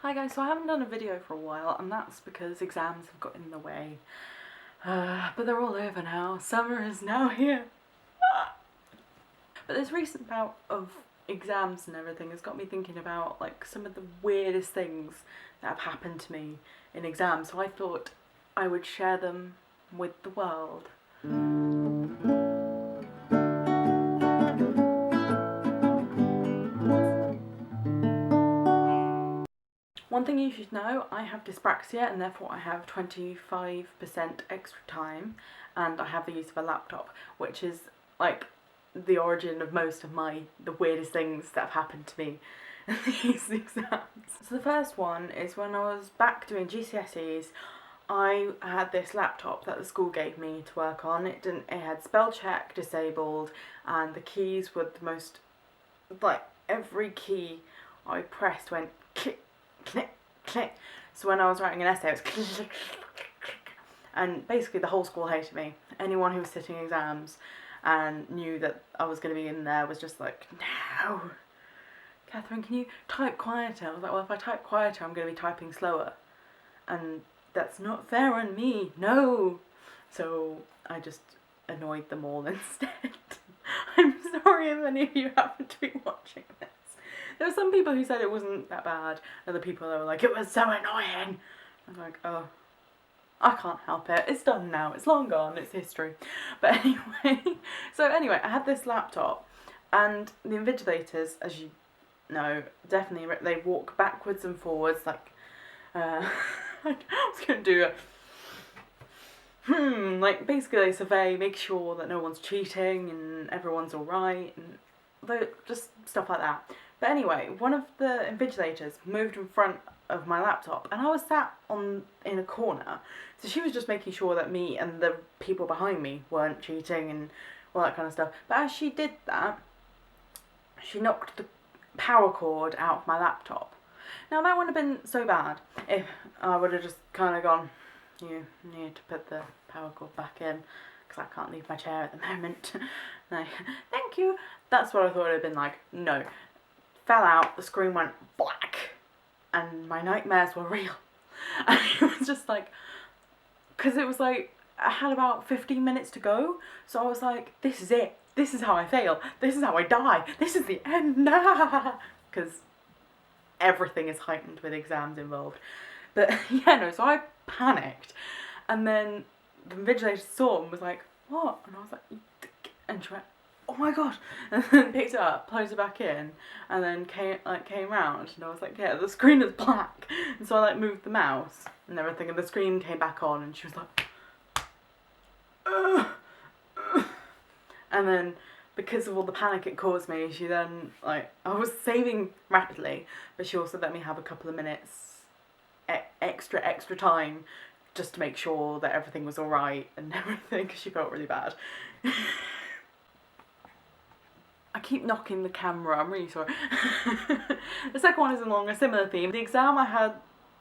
Hi guys, so I haven't done a video for a while and that's because exams have got in the way. But they're all over now. Summer is now here. But this recent bout of exams and everything has got me thinking about like some of the weirdest things that have happened to me in exams. So I thought I would share them with the world. One thing you should know, I have dyspraxia and therefore I have 25% extra time and I have the use of a laptop, which is like the origin of most of the weirdest things that have happened to me in these exams. So the first one is when I was back doing GCSEs, I had this laptop that the school gave me to work on. It had spell check disabled and the keys were the most, like every key I pressed went click, click, click. So when I was writing an essay, it was click, click, click, click. And basically the whole school hated me. Anyone who was sitting exams and knew that I was going to be in there was just like, no, Catherine, can you type quieter? I was like, well, if I type quieter, I'm going to be typing slower. And that's not fair on me, no. So I just annoyed them all instead. I'm sorry if any of you happen to be watching this. There were some people who said it wasn't that bad, other people that were like, it was so annoying. I was like, oh, I can't help it. It's done now. It's long gone. It's history. But anyway, I had this laptop and the invigilators, as you know, definitely, they walk backwards and forwards like, I was going to do like basically they survey, make sure that no one's cheating and everyone's alright and just stuff like that. But anyway, one of the invigilators moved in front of my laptop and I was sat in a corner, so she was just making sure that me and the people behind me weren't cheating and all that kind of stuff. But as she did that, she knocked the power cord out of my laptop. Now that wouldn't have been so bad if I would have just kind of gone, you need to put the power cord back in because I can't leave my chair at the moment. No, thank you. That's what I thought it would have been like. No. Fell out, the screen went black, and my nightmares were real. And it was just like, because it was like, I had about 15 minutes to go, so I was like, this is it. This is how I fail. This is how I die. This is the end. Because everything is heightened with exams involved. But yeah, no, so I panicked. And then the invigilator saw and was like, what? And I was like, and she went, oh my god, and then picked it up, plugged it back in, and then came round, and I was like, yeah, the screen is black. And so I like moved the mouse and everything, and the screen came back on, and she was like, ugh, ugh. And then because of all the panic it caused me, she then, like, I was saving rapidly, but she also let me have a couple of minutes extra time just to make sure that everything was alright and everything, because she felt really bad. I keep knocking the camera, I'm really sorry. The second one is along a similar theme. The exam I had,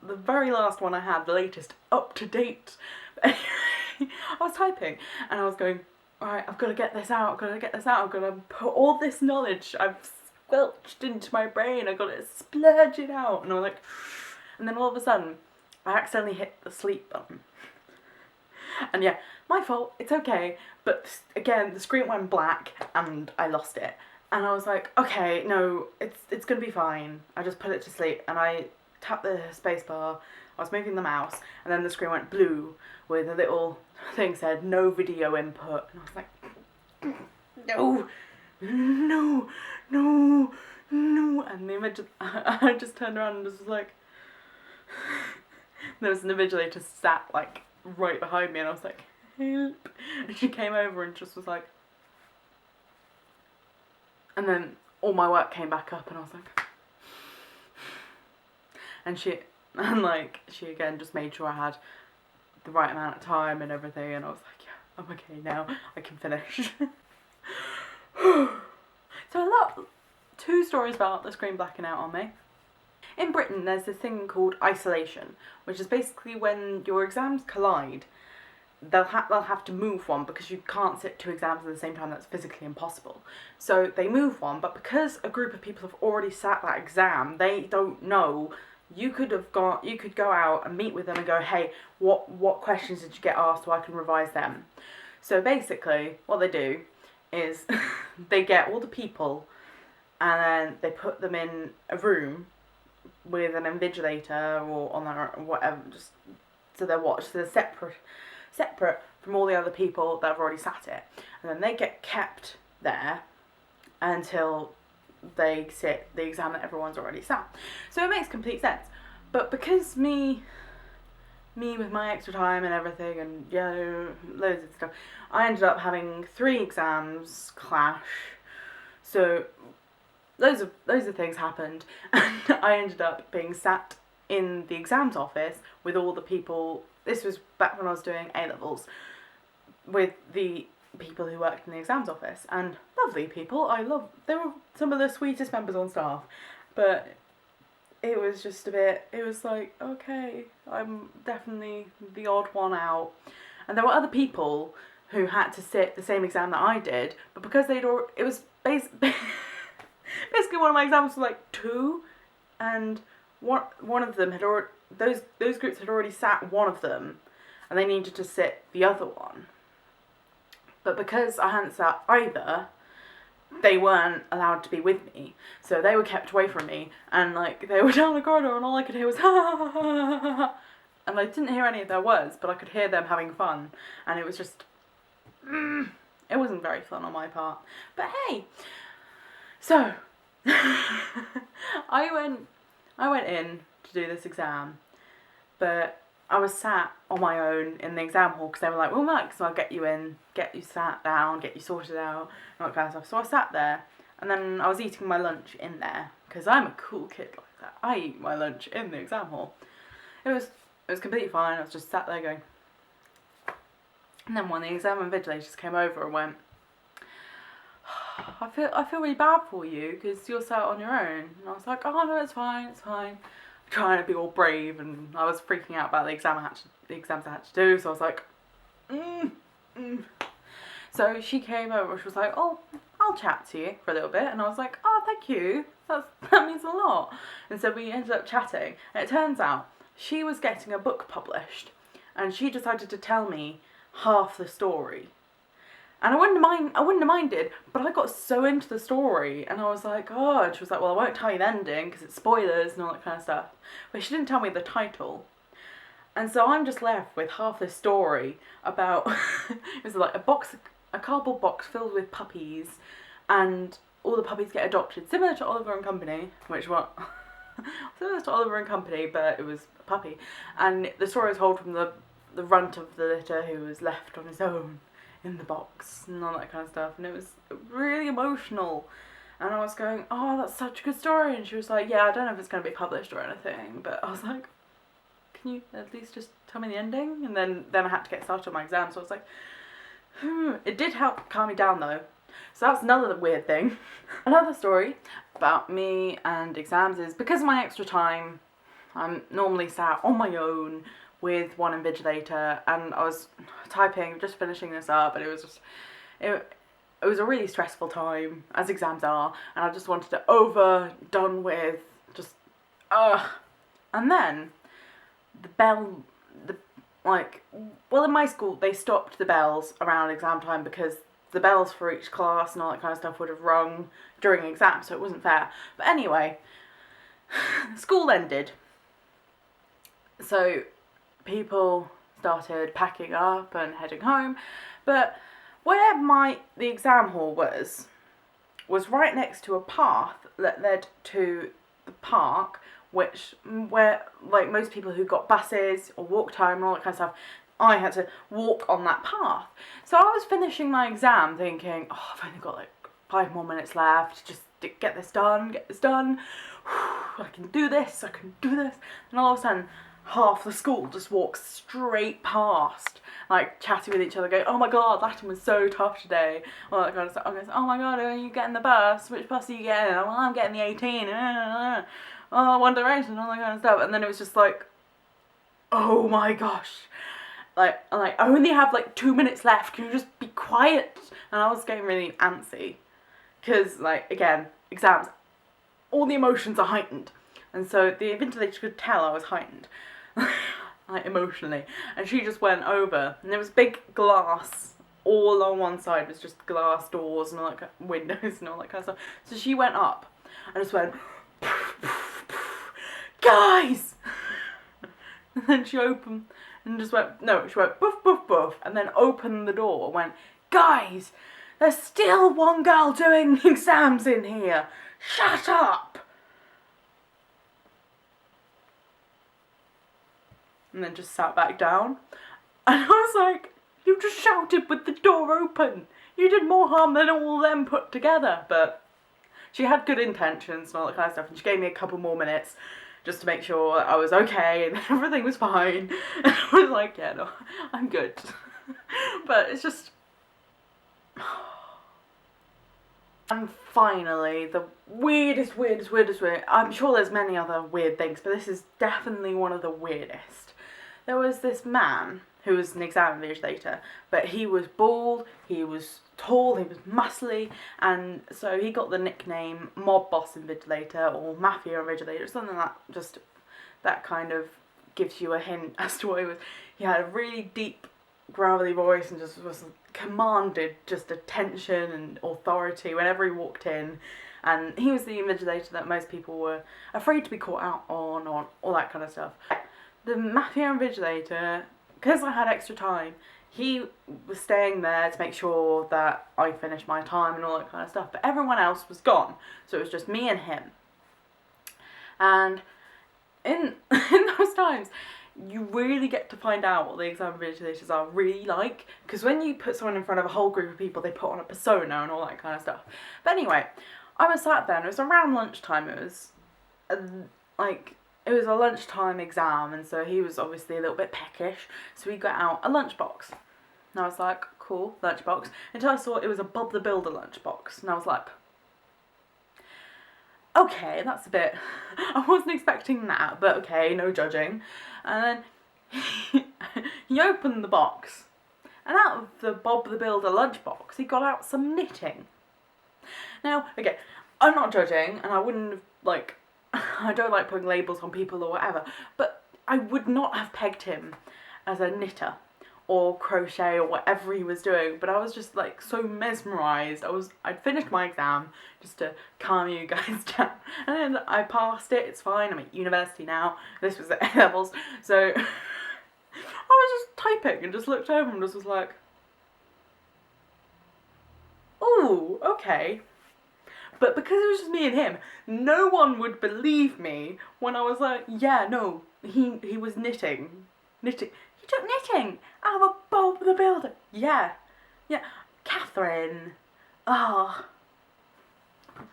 the very last one I had, the latest, up to date. I was typing and I was going, alright, I've got to get this out, I've got to put all this knowledge I've squelched into my brain, I've got to splurge it out. And I was like, and then all of a sudden, I accidentally hit the sleep button. And yeah, my fault, it's okay, but again, the screen went black and I lost it. And I was like, okay, no, it's gonna be fine. I just put it to sleep and I tapped the space bar, I was moving the mouse, and then the screen went blue with a little thing said, no video input. And I was like, no, no, no, no. And the image, I just turned around and was like, there was an invigilator sat like right behind me and I was like, help. And she came over and just was like, and then all my work came back up and I was like, and she again just made sure I had the right amount of time and everything, and I was like, yeah, I'm okay now, I can finish. So two stories about the screen blacking out on me. In Britain, there's this thing called isolation, which is basically when your exams collide, they'll have to move one because you can't sit two exams at the same time. That's physically impossible. So they move one, but because a group of people have already sat that exam, they don't know you could go out and meet with them and go, hey, what questions did you get asked so I can revise them. So basically, what they do is they get all the people and then they put them in a room with an invigilator or on their whatever, just so they're watched. So they're separate from all the other people that have already sat it, and then they get kept there until they sit the exam that everyone's already sat. So it makes complete sense. But because me with my extra time and everything, and loads of stuff, I ended up having 3 exams clash. So loads of things happened, and I ended up being sat in the exams office with all the people. This was back when I was doing A-levels, with the people who worked in the exams office, and lovely people. They were some of the sweetest members on staff, but it was just it was like, okay, I'm definitely the odd one out. And there were other people who had to sit the same exam that I did, but because it was basically one of my exams was like 2, and one of them had already, those groups had already sat one of them, and they needed to sit the other one. But because I hadn't sat either, they weren't allowed to be with me, so they were kept away from me, and like they were down the corridor, and all I could hear was ha ha ha ha ha ha, and I didn't hear any of their words, but I could hear them having fun, and it was just, it wasn't very fun on my part. But hey, so I went in to do this exam, but I was sat on my own in the exam hall because they were like, well, Max, I'll get you in, get you sat down, get you sorted out, and all that kind of stuff. So I sat there, and then I was eating my lunch in there because I'm a cool kid like that. I eat my lunch in the exam hall. It was completely fine. I was just sat there going. And then one of the exam invigilators came over and went, I feel really bad for you because you're sat on your own. And I was like, oh no, it's fine. Trying to be all brave, and I was freaking out about the exams I had to do, so I was like, So she came over and she was like, oh, I'll chat to you for a little bit, and I was like, oh, thank you, that means a lot. And so we ended up chatting, and it turns out she was getting a book published, and she decided to tell me half the story. And I wouldn't have minded, but I got so into the story, and I was like, oh, and she was like, well, I won't tell you the ending, because it's spoilers and all that kind of stuff. But she didn't tell me the title. And so I'm just left with half this story about, it was like a cardboard box filled with puppies, and all the puppies get adopted, similar to Oliver and Company, similar to Oliver and Company, but it was a puppy. And the story was told from the runt of the litter who was left on his own in the box and all that kind of stuff, and it was really emotional, and I was going, oh, that's such a good story, and she was like, yeah, I don't know if it's going to be published or anything, but I was like, can you at least just tell me the ending? And then I had to get started on my exam, so I was like, It did help calm me down though, so that's another weird thing. Another story about me and exams is, because of my extra time, I'm normally sat on my own with one invigilator, and I was just finishing this up, and it was a really stressful time, as exams are, and I just wanted it done with, and then in my school they stopped the bells around exam time because the bells for each class and all that kind of stuff would have rung during exams, so it wasn't fair. But anyway, school ended, so people started packing up and heading home, but where the exam hall was right next to a path that led to the park, where like most people who got buses or walked home and all that kind of stuff, I had to walk on that path. So I was finishing my exam thinking, oh, I've only got like 5 more minutes left, just get this done, I can do this, and all of a sudden half the school just walks straight past, like chatting with each other, going, oh my god, Latin was so tough today, all that kind of stuff. I goes, oh my god, are you getting the bus? Which bus are you getting? Oh, I'm getting the 18. Oh, One Direction, all that kind of stuff. And then it was just like, oh my gosh, like I only have like 2 minutes left, can you just be quiet? And I was getting really antsy, because like, again, exams, all the emotions are heightened. And so the invigilator could tell I was heightened, like emotionally. And she just went over, and there was big glass all on one side, was just glass doors and all that, windows and all that kind of stuff. So she went up and just went, guys! And then she opened and just went, no, she went boof, boof, boof, and then opened the door and went, guys, there's still one girl doing exams in here. Shut up! And then just sat back down. And I was like, you just shouted with the door open. You did more harm than all them put together. But she had good intentions and all that kind of stuff. And she gave me a couple more minutes just to make sure I was okay and everything was fine. And I was like, yeah, no, I'm good. But it's just... And finally, the weirdest, I'm sure there's many other weird things, but this is definitely one of the weirdest. There was this man who was an exam invigilator, but he was bald, he was tall, he was muscly, and so he got the nickname Mob Boss Invigilator or Mafia Invigilator, something that kind of gives you a hint as to what he was. He had a really deep, gravelly voice and just was commanded just attention and authority whenever he walked in, and he was the invigilator that most people were afraid to be caught out on, or all that kind of stuff. The Mafia Invigilator, because I had extra time, he was staying there to make sure that I finished my time and all that kind of stuff, but everyone else was gone, so it was just me and him. And in those times, you really get to find out what the exam invigilators are really like, because when you put someone in front of a whole group of people, they put on a persona and all that kind of stuff. But anyway, I was sat there and it was around lunchtime. It was it was a lunchtime exam, and so he was obviously a little bit peckish, so he got out a lunchbox. And I was like, cool, lunchbox, until I saw it was a Bob the Builder lunchbox, and I was like, okay, that's a bit, I wasn't expecting that, but okay, no judging. And then he opened the box, and out of the Bob the Builder lunchbox, he got out some knitting. Now, okay, I'm not judging, and I wouldn't have, I don't like putting labels on people or whatever, but I would not have pegged him as a knitter or crochet or whatever he was doing, but I was just so mesmerised. I'd finished my exam just to calm you guys down, and then I passed it, it's fine, I'm at university now, this was at A-levels, so I was just typing and just looked over and just was like, ooh, okay. But because it was just me and him, no one would believe me when I was like, yeah, no, he was knitting. He took knitting out of a Bob the Builder. Yeah. Catherine. Ah. Oh.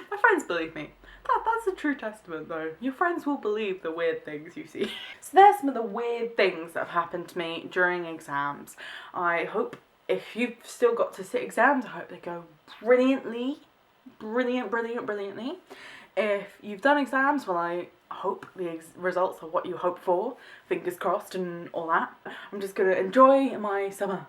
My friends believe me. That's a true testament though. Your friends will believe the weird things you see. So there's some of the weird things that have happened to me during exams. I hope if you've still got to sit exams, I hope they go brilliantly. Brilliantly. If you've done exams, well, I hope the results are what you hope for. Fingers crossed and all that. I'm just going to enjoy my summer.